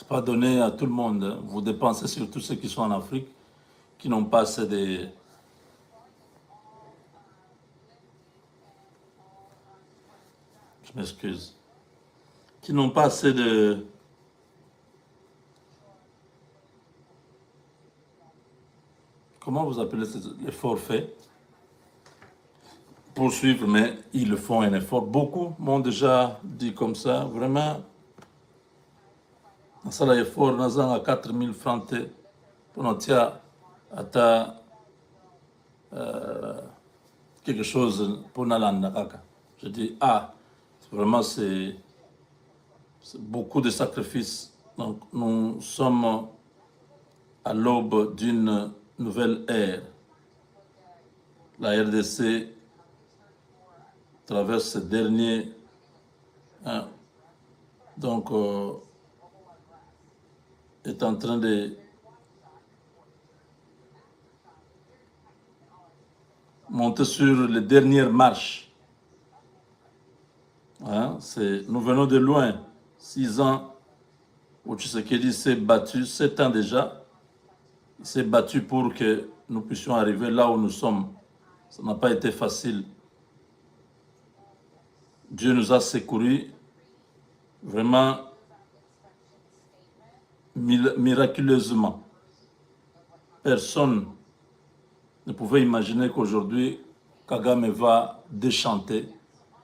C'est pas donné à tout le monde. Hein. Vous dépensez sur tous ceux qui sont en Afrique, qui n'ont pas assez de... Je m'excuse. Qui n'ont pas assez de... Comment vous appelez les forfaits pour suivre, mais ils le font un effort. Beaucoup m'ont déjà dit comme ça, vraiment, ça l'effort, nous avons à 4000 francs, pour tia ata quelque chose pour Nalanda Kaka. Je dis, ah, vraiment, c'est beaucoup de sacrifices. Donc, nous sommes à l'aube d'une nouvelle ère. La RDC traverse ces derniers. Hein, donc, est en train de monter sur les dernières marches. Hein, nous venons de loin. 6 ans où Tshisekedi s'est battu, 7 ans déjà. Il s'est battu pour que nous puissions arriver là où nous sommes. Ça n'a pas été facile. Dieu nous a secourus vraiment miraculeusement. Personne ne pouvait imaginer qu'aujourd'hui, Kagame va déchanter,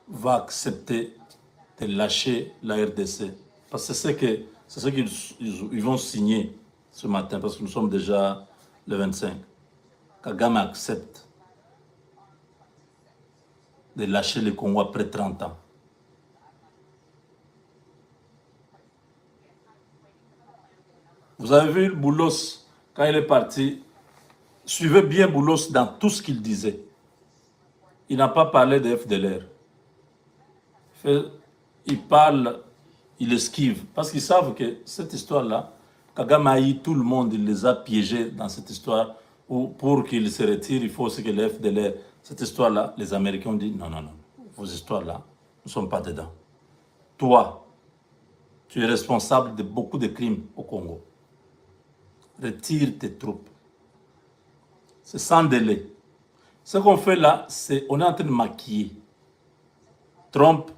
va accepter de lâcher la RDC. Parce que c'est ce qu'ils vont signer ce matin, parce que nous sommes déjà le 25. Kagame accepte de lâcher le Congo après 30 ans. Vous avez vu Boulos, quand il est parti, suivez bien Boulos dans tout ce qu'il disait. Il n'a pas parlé de FDLR. Il parle, il esquive, parce qu'ils savent que cette histoire-là, Kagame a eu tout le monde, il les a piégés dans cette histoire, où pour qu'ils se retirent, il faut aussi que le FDLR, cette histoire-là, les Américains ont dit, non, non, non, vos histoires-là, nous ne sommes pas dedans. Toi, tu es responsable de beaucoup de crimes au Congo. Retire tes troupes. C'est sans délai. Ce qu'on fait là, c'est on est en train de maquiller. Trump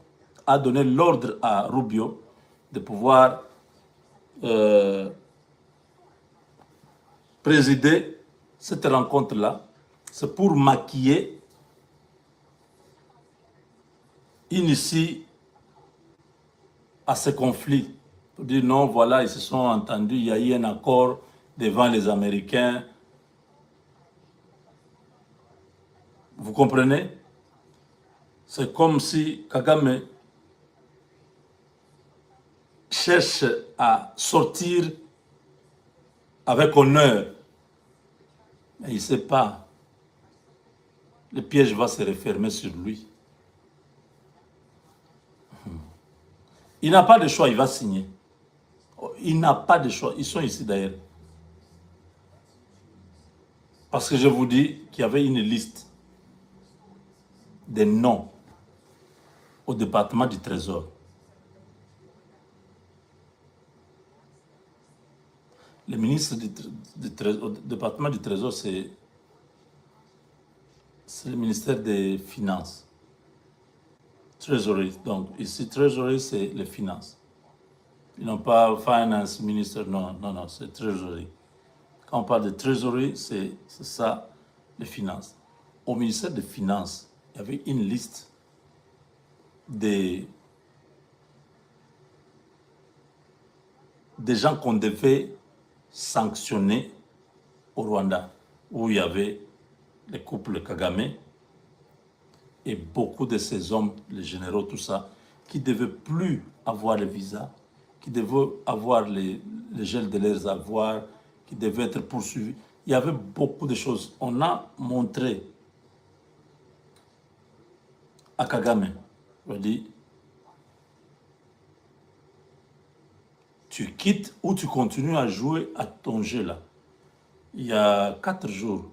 a donné l'ordre à Rubio de pouvoir présider cette rencontre-là. C'est pour maquiller, initier à ce conflit. Pour dire non, voilà, ils se sont entendus, il y a eu un accord devant les Américains. Vous comprenez? C'est comme si Kagame cherche à sortir avec honneur. Mais il ne sait pas. Le piège va se refermer sur lui. Il n'a pas de choix, il va signer. Il n'a pas de choix. Ils sont ici d'ailleurs. Parce que je vous dis qu'il y avait une liste des noms au département du Trésor. Le ministre du département du Trésor, c'est le ministère des Finances. Treasury. Donc ici, Treasury, c'est les finances. Ils n'ont pas Finance Minister, non, non, non, c'est Treasury. Quand on parle de Treasury, c'est ça, les finances. Au ministère des Finances, il y avait une liste des gens qu'on devait sanctionner au Rwanda, où il y avait le couple Kagame et beaucoup de ces hommes, les généraux, tout ça, qui ne devaient plus avoir le visa, qui devaient avoir les gels de leurs avoirs, qui devaient être poursuivis. Il y avait beaucoup de choses. On a montré à Kagame, on dit, tu quittes ou tu continues à jouer à ton jeu là. Il y a 4 jours,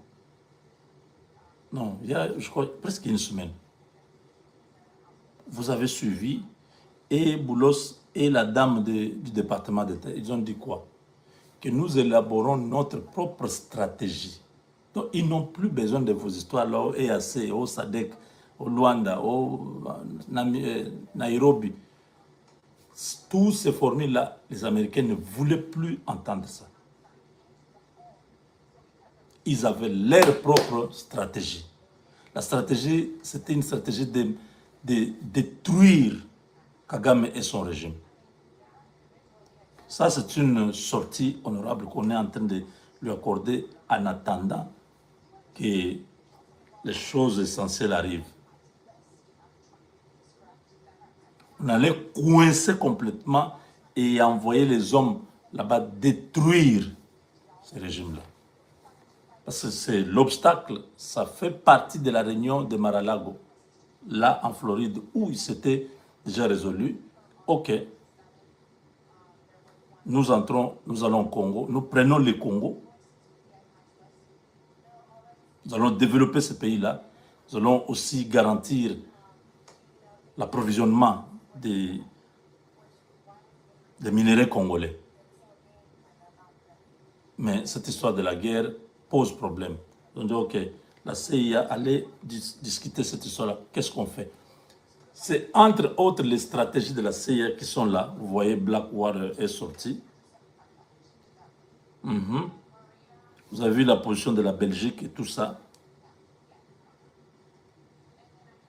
non, il y a, je crois, presque une semaine, vous avez suivi et Boulos et la dame du département d'État, ils ont dit quoi? Que nous élaborons notre propre stratégie. Donc, ils n'ont plus besoin de vos histoires là, au EAC, au SADC, au Luanda, au Nairobi. Tous ces formules-là, les Américains ne voulaient plus entendre ça. Ils avaient leur propre stratégie. La stratégie, c'était une stratégie de détruire Kagame et son régime. Ça, c'est une sortie honorable qu'on est en train de lui accorder en attendant que les choses essentielles arrivent. On allait coincer complètement et envoyer les hommes là-bas détruire ce régime-là. Parce que c'est l'obstacle, ça fait partie de la réunion de Mar-a-Lago, là en Floride, où il s'était déjà résolu. Ok, nous entrons, nous allons au Congo, nous prenons le Congo, nous allons développer ce pays-là, nous allons aussi garantir l'approvisionnement des minéraux congolais. Mais cette histoire de la guerre pose problème. On dit, ok, la CIA allait discuter cette histoire-là. Qu'est-ce qu'on fait? C'est entre autres les stratégies de la CIA qui sont là. Vous voyez, Blackwater est sorti. Vous avez vu la position de la Belgique et tout ça.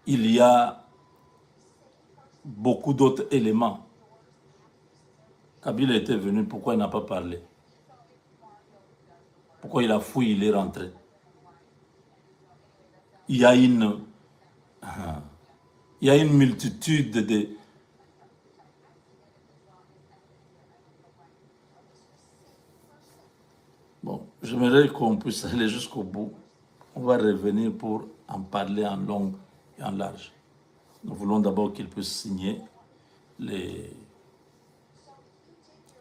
Il y a beaucoup d'autres éléments. Kabila était venu, pourquoi il n'a pas parlé? Pourquoi il a fouillé, il est rentré? Il y a une multitude de... Bon, j'aimerais qu'on puisse aller jusqu'au bout. On va revenir pour en parler en long et en large. Nous voulons d'abord qu'il puisse signer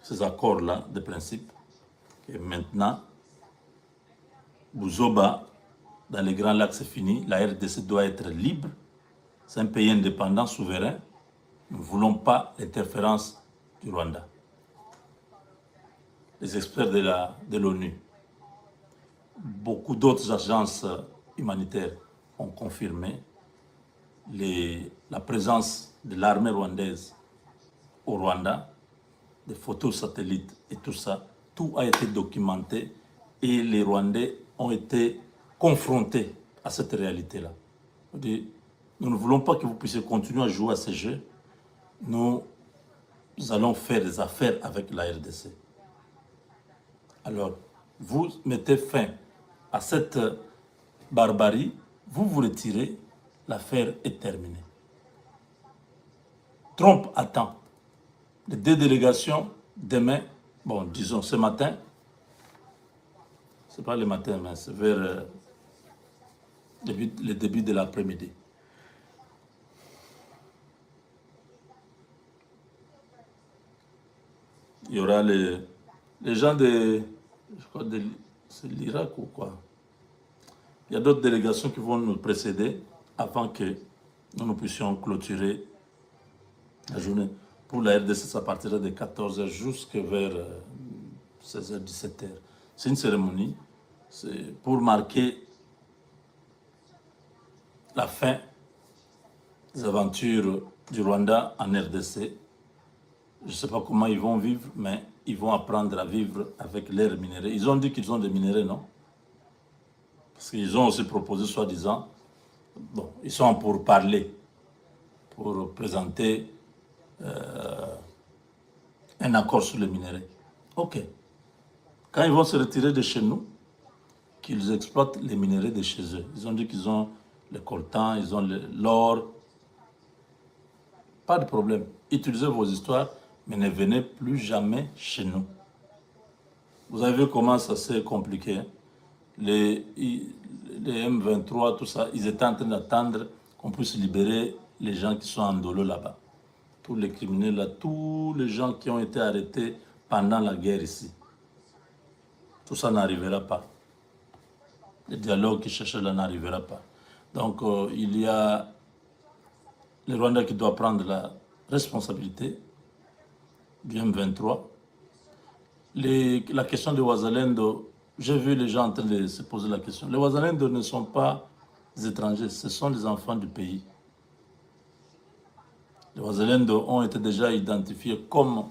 ces accords-là de principe. Et maintenant, Buzoba, dans les Grands Lacs, c'est fini. La RDC doit être libre. C'est un pays indépendant, souverain. Nous ne voulons pas l'interférence du Rwanda. Les experts de l'ONU, beaucoup d'autres agences humanitaires ont confirmé la présence de l'armée rwandaise au Rwanda, des photos satellites et tout ça. Tout a été documenté et les Rwandais ont été confrontés à cette réalité-là. Nous ne voulons pas que vous puissiez continuer à jouer à ces jeux. Nous allons faire des affaires avec la RDC. Alors, vous mettez fin à cette barbarie, vous vous retirez, l'affaire est terminée. Trump attend. Les deux délégations, demain, bon, disons ce matin, c'est pas le matin, mais c'est vers le début de l'après-midi. Il y aura les gens de, je crois, c'est l'Irak ou quoi. Il y a d'autres délégations qui vont nous précéder avant que nous puissions clôturer la journée. Pour la RDC, ça partira de 14h jusqu'à vers 16h, 17h. C'est une cérémonie. C'est pour marquer la fin des aventures du Rwanda en RDC. Je ne sais pas comment ils vont vivre, mais ils vont apprendre à vivre avec leurs minéraux. Ils ont dit qu'ils ont des minéraux, non? Parce qu'ils ont aussi proposé, soi-disant, bon, ils sont pour parler, pour présenter un accord sur les minéraux. Ok. Quand ils vont se retirer de chez nous, qu'ils exploitent les minéraux de chez eux. Ils ont dit qu'ils ont le coltan, ils ont l'or. Pas de problème. Utilisez vos histoires, mais ne venez plus jamais chez nous. Vous avez vu comment ça s'est compliqué. Hein? Les M23, tout ça, ils étaient en train d'attendre qu'on puisse libérer les gens qui sont en dolo là-bas. Tous les criminels là, tous les gens qui ont été arrêtés pendant la guerre ici. Tout ça n'arrivera pas. Le dialogue qui cherchait là n'arrivera pas. Donc il y a le Rwanda qui doit prendre la responsabilité du M23. La question de Ouazalendo, j'ai vu les gens en train de se poser la question. Les Ouazalendo ne sont pas des étrangers, ce sont les enfants du pays. Les Ouazalendo ont été déjà identifiés comme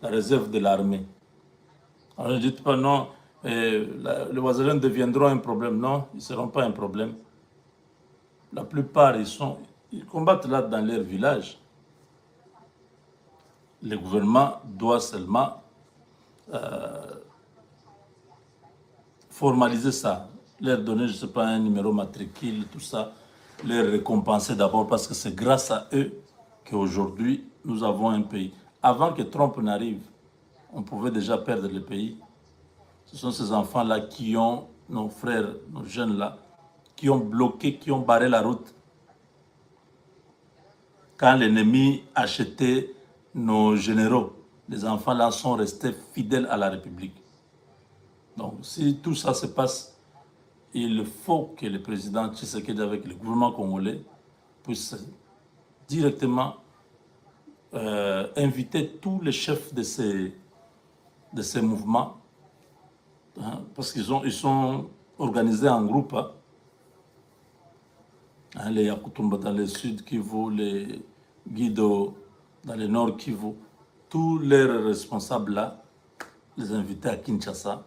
la réserve de l'armée. Alors ne dites pas non, les Ouazalendo deviendront un problème. Non, ils ne seront pas un problème. La plupart, ils combattent là dans leur village. Le gouvernement doit seulement formaliser ça, leur donner, je ne sais pas, un numéro matricule, tout ça, les récompenser d'abord parce que c'est grâce à eux qu'aujourd'hui nous avons un pays. Avant que Trump n'arrive, on pouvait déjà perdre le pays. Ce sont ces enfants-là qui ont, nos frères, nos jeunes-là, qui ont bloqué, qui ont barré la route. Quand l'ennemi achetait nos généraux, les enfants-là sont restés fidèles à la République. Donc, si tout ça se passe, il faut que le président Tshisekedi, avec le gouvernement congolais, puisse directement inviter tous les chefs de ces mouvements, hein, parce qu'ils sont organisés en groupe. Hein, les Yakutumba dans le sud Kivu, les Guido dans le nord Kivu, tous les responsables là, les invités à Kinshasa.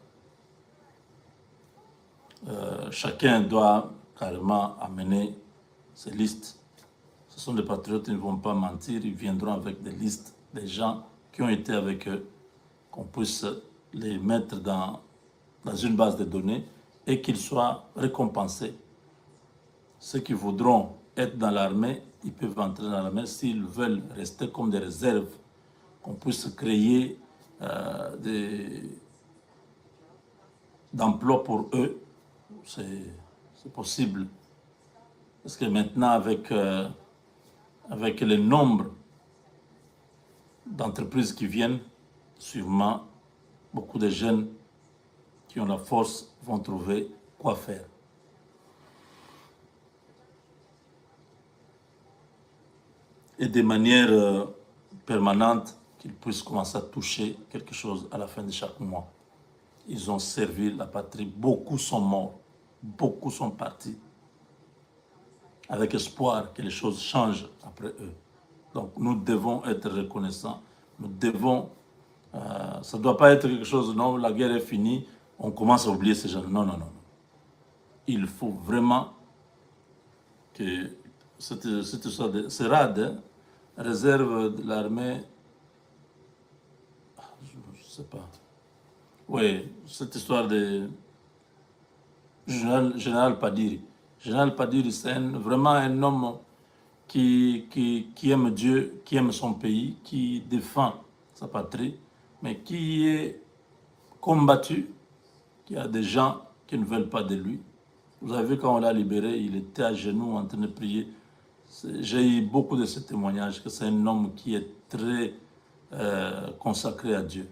Chacun doit carrément amener ses listes. Ce sont des patriotes, ils ne vont pas mentir, ils viendront avec des listes des gens qui ont été avec eux, qu'on puisse les mettre dans une base de données et qu'ils soient récompensés. Ceux qui voudront être dans l'armée, ils peuvent entrer dans l'armée. S'ils veulent rester comme des réserves, qu'on puisse créer d'emplois pour eux, c'est possible. Parce que maintenant, avec le nombre d'entreprises qui viennent, sûrement, beaucoup de jeunes qui ont la force vont trouver quoi faire. Et de manière permanente, qu'ils puissent commencer à toucher quelque chose à la fin de chaque mois. Ils ont servi la patrie. Beaucoup sont morts. Beaucoup sont partis. Avec espoir que les choses changent après eux. Donc nous devons être reconnaissants. Nous devons... ça ne doit pas être quelque chose, non, la guerre est finie, on commence à oublier ces gens. Non, non, non. Il faut vraiment que cette histoire de... C'est rade, hein? Réserve de l'armée... Je ne sais pas. Oui, cette histoire de Général Padiri. Général Padiri, c'est vraiment un homme qui aime Dieu, qui aime son pays, qui défend sa patrie, mais qui est combattu, qui a des gens qui ne veulent pas de lui. Vous avez vu, quand on l'a libéré, il était à genoux en train de prier. J'ai eu beaucoup de ces témoignages que c'est un homme qui est très consacré à Dieu.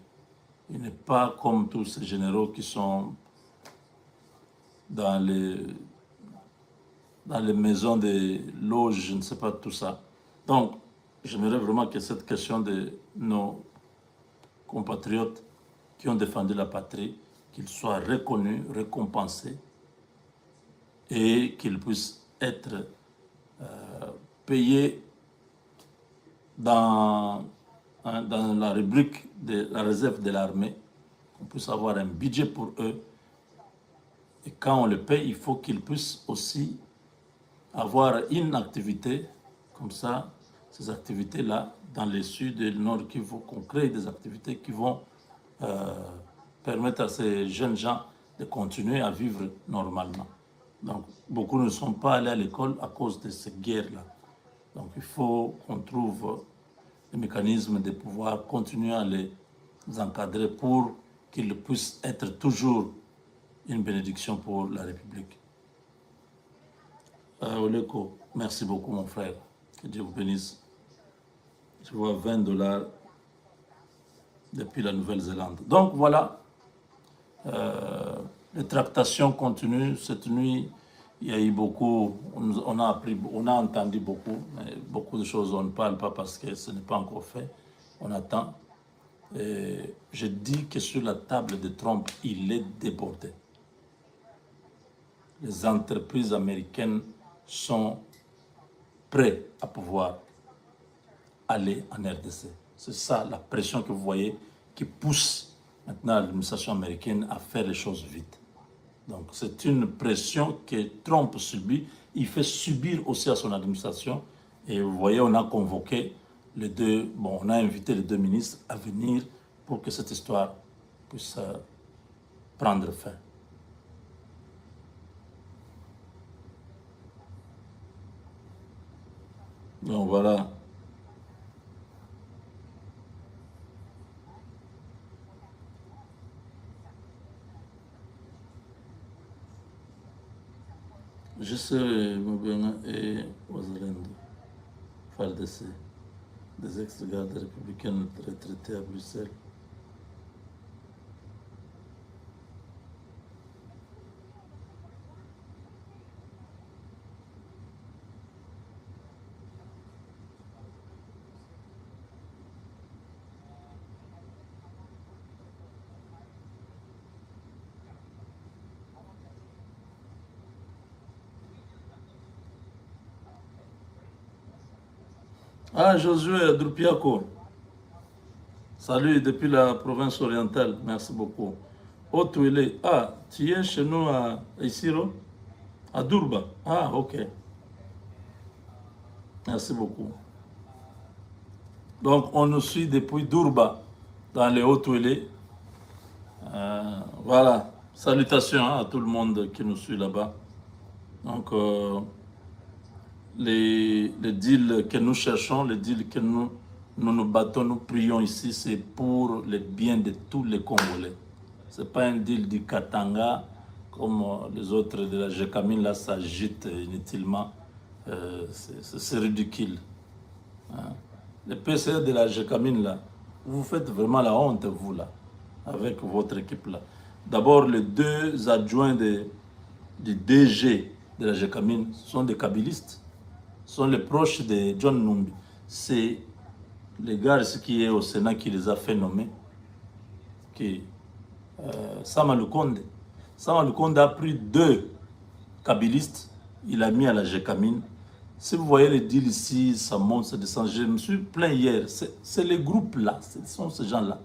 Il n'est pas comme tous ces généraux qui sont dans les maisons des loges, je ne sais pas tout ça. Donc, j'aimerais vraiment que cette question de nos compatriotes qui ont défendu la patrie, qu'ils soient reconnus, récompensés et qu'ils puissent être payés dans la rubrique de la réserve de l'armée, qu'on puisse avoir un budget pour eux. Et quand on le paye, il faut qu'ils puissent aussi avoir une activité, comme ça, ces activités-là, dans le sud et le nord Kivu, qu'on crée des activités qui vont permettre à ces jeunes gens de continuer à vivre normalement. Donc, beaucoup ne sont pas allés à l'école à cause de ces guerres-là. Donc, il faut qu'on trouve des mécanismes de pouvoir continuer à les encadrer pour qu'ils puissent être toujours une bénédiction pour la République. Oleko, merci beaucoup mon frère. Que Dieu vous bénisse. Je vois $20 depuis la Nouvelle-Zélande. Donc voilà, les tractations continuent. Cette nuit, il y a eu beaucoup, on a appris, on a entendu beaucoup, mais beaucoup de choses on ne parle pas parce que ce n'est pas encore fait. On attend. Je dis que sur la table de Trump, il est débordé. Les entreprises américaines sont prêtes à pouvoir aller en RDC. C'est ça la pression que vous voyez qui pousse maintenant l'administration américaine à faire les choses vite. Donc c'est une pression que Trump subit. Il fait subir aussi à son administration. Et vous voyez, on a convoqué les deux, on a invité les deux ministres à venir pour que cette histoire puisse prendre fin. Donc voilà. Je serai Moubenga et Ouazalendo, FARDC, des ex-gardes républicains retraités à Bruxelles. Ah, Josué Drupiako. Salut depuis la province orientale. Merci beaucoup. Oh, tu es. Ah, tu es chez nous à Isiro? À Durba. Ah, ok. Merci beaucoup. Donc, on nous suit depuis Durba, dans les Hauts-Touélés. Voilà. Salutations à tout le monde qui nous suit là-bas. Donc, les deals que nous cherchons, les deals que nous battons, nous prions ici, c'est pour le bien de tous les Congolais. Ce n'est pas un deal du Katanga, comme les autres de la GECAMIN, là, s'agitent inutilement. C'est ridicule. Hein. Les PCA de la GECAMIN, là, vous faites vraiment la honte, vous, là, avec votre équipe, là. D'abord, les deux adjoints du DG de la GECAMIN sont des kabylistes, sont les proches de John Numbi. C'est les gars qui est au Sénat qui les a fait nommer, qui Sama Lukonde. Sama Lukonde a pris deux kabylistes, il a mis à la GECAMIN. Si vous voyez les deals ici, ça monte, ça descend. Je me suis plaint hier. C'est les groupes là, ce sont ces gens-là,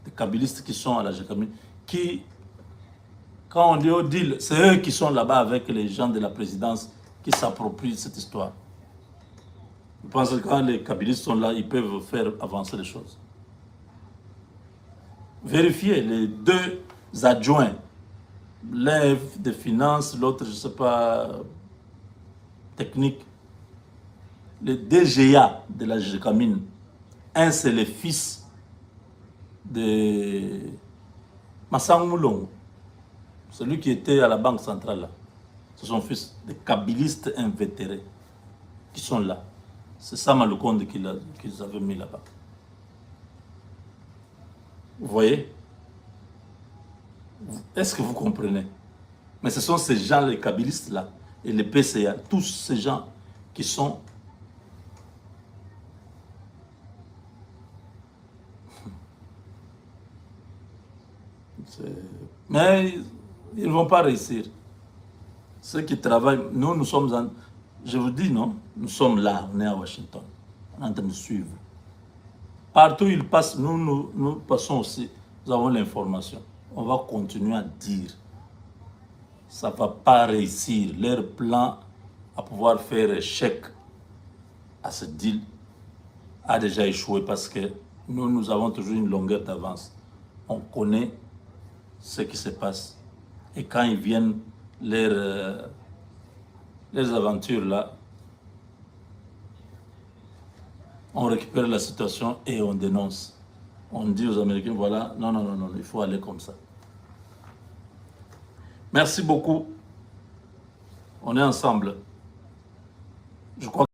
les kabylistes qui sont à la GECAMIN, qui, quand on dit au deal, c'est eux qui sont là-bas avec les gens de la présidence qui s'approprient cette histoire. Je pense que quand les kabylistes sont là, ils peuvent faire avancer les choses. Vérifiez les deux adjoints, l'un de finances, l'autre, je ne sais pas, technique. Le DGA de la GECAMIN, un c'est le fils de Massang Moulong, celui qui était à la Banque centrale là. C'est son fils, des kabylistes invétérés qui sont là. C'est ça Malukonde qu'ils avaient mis là-bas. Vous voyez? Est-ce que vous comprenez? Mais ce sont ces gens, les kabylistes là, et les PCA, tous ces gens qui sont... Mais ils ne vont pas réussir. Ceux qui travaillent, nous sommes en... Je vous dis, non, nous sommes là, on est à Washington, on est en train de suivre. Partout où ils passent, nous passons aussi, nous avons l'information. On va continuer à dire, ça ne va pas réussir. Leur plan à pouvoir faire échec à ce deal a déjà échoué parce que nous avons toujours une longueur d'avance. On connaît ce qui se passe. Et quand ils viennent, les aventures là, on récupère la situation et on dénonce. On dit aux Américains, voilà, non, non, non, non, il faut aller comme ça. Merci beaucoup. On est ensemble. Je crois